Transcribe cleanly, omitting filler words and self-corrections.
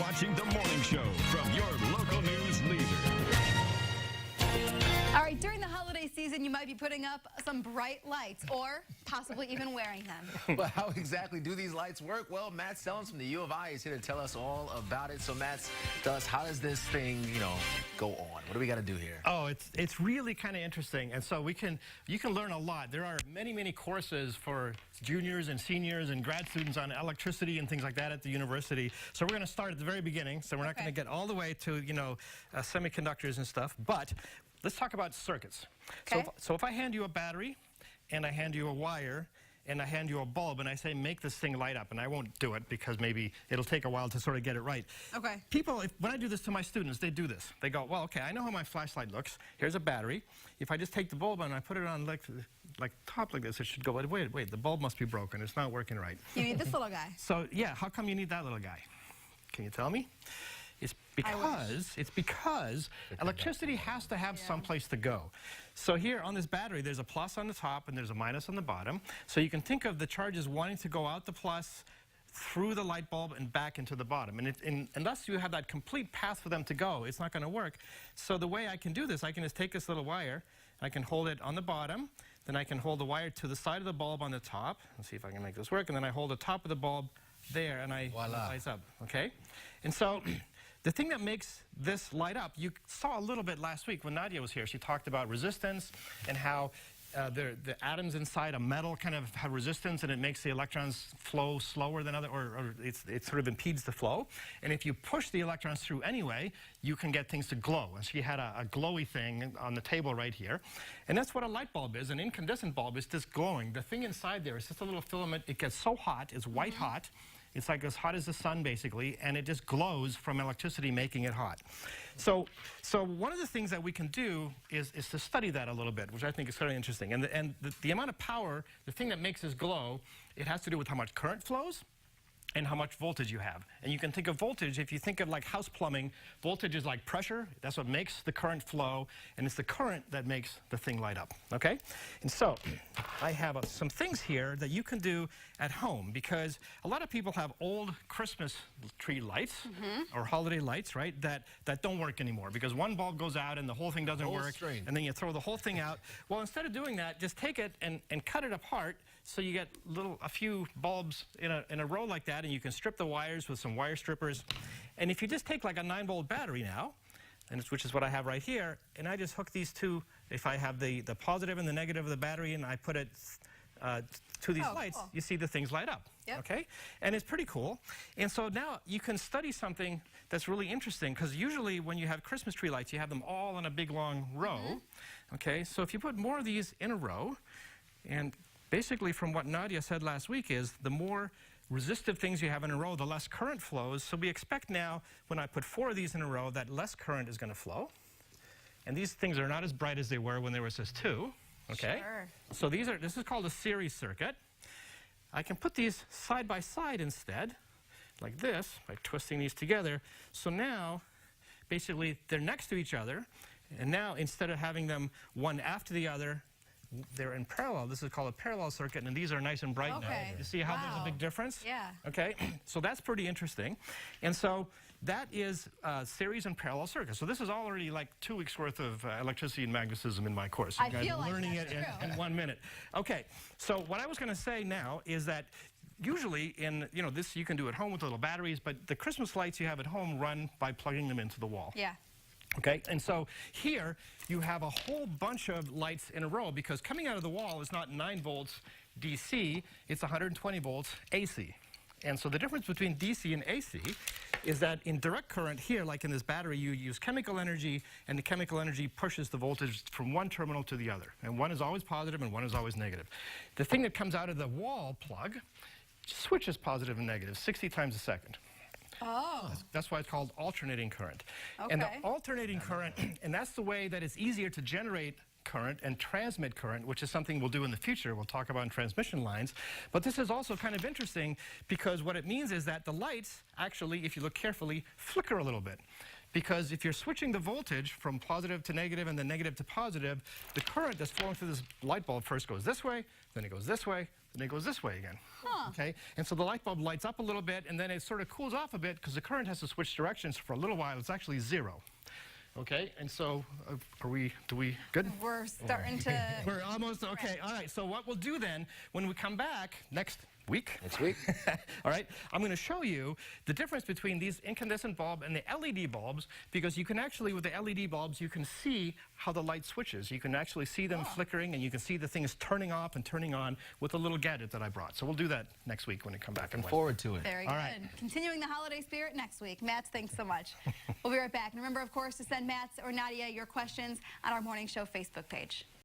watching The Morning Show from your local news leader. All right, during the holiday season, you might be putting up some bright lights or possibly even wearing them. Well, how exactly do these lights work? Well, Matt Stellans from the U of I is here to tell us all about it. So, Matt, tell us, how does this thing, go on? What do we got to do here? Oh, it's really kind of interesting, and so you can learn a lot. There are many courses for juniors and seniors and grad students on electricity and things like that at the university. So we're going to start at the very beginning. So we're not going to get all the way to semiconductors and stuff, but let's talk about circuits. Okay. So if I hand you a battery, and I hand you a wire, and I hand you a bulb, and I say, make this thing light up, and I won't do it because maybe it'll take a while to sort of get it right. Okay. People, when I do this to my students, they do this. They go, well, okay, I know how my flashlight looks. Here's a battery. If I just take the bulb and I put it on like top like this, it should go, wait, the bulb must be broken. It's not working right. You need this little guy. So, yeah, how come you need that little guy? Can you tell me? It's because electricity has to have some place to go. So here on this battery, there's a plus on the top and there's a minus on the bottom. So you can think of the charges wanting to go out the plus, through the light bulb and back into the bottom. And unless you have that complete path for them to go, it's not going to work. So the way I can do this, I can just take this little wire, I can hold it on the bottom, then I can hold the wire to the side of the bulb on the top. Let's see if I can make this work. And then I hold the top of the bulb there, and it lights up. Okay? And so the thing that makes this light up, you saw a little bit last week when Nadia was here. She talked about resistance and how the atoms inside a metal kind of have resistance, and it makes the electrons flow slower than or it sort of impedes the flow. And if you push the electrons through anyway, you can get things to glow. And she had a glowy thing on the table right here. And that's what a light bulb is. An incandescent bulb is just glowing. The thing inside there is just a little filament. It gets so hot, it's white hot. It's like as hot as the sun, basically, and it just glows from electricity making it hot. So one of the things that we can do is to study that a little bit, which I think is very interesting. And the amount of power, the thing that makes this glow, it has to do with how much current flows and how much voltage you have. And you can think of voltage, if you think of like house plumbing, voltage is like pressure. That's what makes the current flow, and it's the current that makes the thing light up, okay? And so I have some things here that you can do at home, because a lot of people have old Christmas tree lights or holiday lights, right, that don't work anymore because one bulb goes out and the whole thing doesn't work, and then you throw the whole thing out. Well, instead of doing that, just take it and cut it apart so you get a few bulbs in a row like that, and you can strip the wires with some wire strippers. And if you just take like a 9-volt battery now, which is what I have right here, and I just hook these two, if I have the positive and the negative of the battery, and I put it to these lights, cool. You see the things light up, okay? And it's pretty cool. And so now you can study something that's really interesting, because usually when you have Christmas tree lights, you have them all in a big long row, okay? So if you put more of these in a row, and basically from what Nadia said last week is the more resistive things you have in a row, the less current flows. So we expect now, when I put 4 of these in a row, that less current is going to flow. And these things are not as bright as they were when there was just 2. Okay? Sure. So this is called a series circuit. I can put these side by side instead, like this, by twisting these together. So now, basically, they're next to each other. And now, instead of having them one after the other, they're in parallel. This is called a parallel circuit, and these are nice and bright now. You see how there's a big difference? Yeah. Okay, so that's pretty interesting. And so that is series and parallel circuits. So this is already like 2 weeks worth of electricity and magnetism in my course. You guys are learning it in 1 minute. Okay, so what I was going to say now is that usually this you can do at home with little batteries, but the Christmas lights you have at home run by plugging them into the wall. Yeah. Okay, and so here you have a whole bunch of lights in a row, because coming out of the wall is not 9 volts DC, it's 120 volts AC. And so the difference between DC and AC is that in direct current here, like in this battery, you use chemical energy, and the chemical energy pushes the voltage from one terminal to the other. And one is always positive and one is always negative. The thing that comes out of the wall plug switches positive and negative 60 times a second. Oh. That's why it's called alternating current. And the alternating current, and that's the way that it's easier to generate current and transmit current, which is something we'll do in the future. We'll talk about in transmission lines. But this is also kind of interesting, because what it means is that the lights actually, if you look carefully, flicker a little bit. Because if you're switching the voltage from positive to negative and then negative to positive, the current that's flowing through this light bulb first goes this way, then it goes this way, then it goes this way again. Huh. Okay, and so the light bulb lights up a little bit, and then it sort of cools off a bit because the current has to switch directions. For a little while, it's actually 0. Okay, and so do we good? We're starting to... We're almost okay. All right, so what we'll do then, when we come back next week. All right, I'm going to show you the difference between these incandescent bulb and the LED bulbs, because you can actually, with the LED bulbs, you can see how the light switches. You can actually see them flickering, and you can see the things turning off and turning on with a little gadget that I brought. So we'll do that next week when we come back. Looking forward to it. Very All good. right. Continuing the holiday spirit next week. Mats, thanks so much. We'll be right back. And remember, of course, to send Mats or Nadia your questions on our Morning Show Facebook page.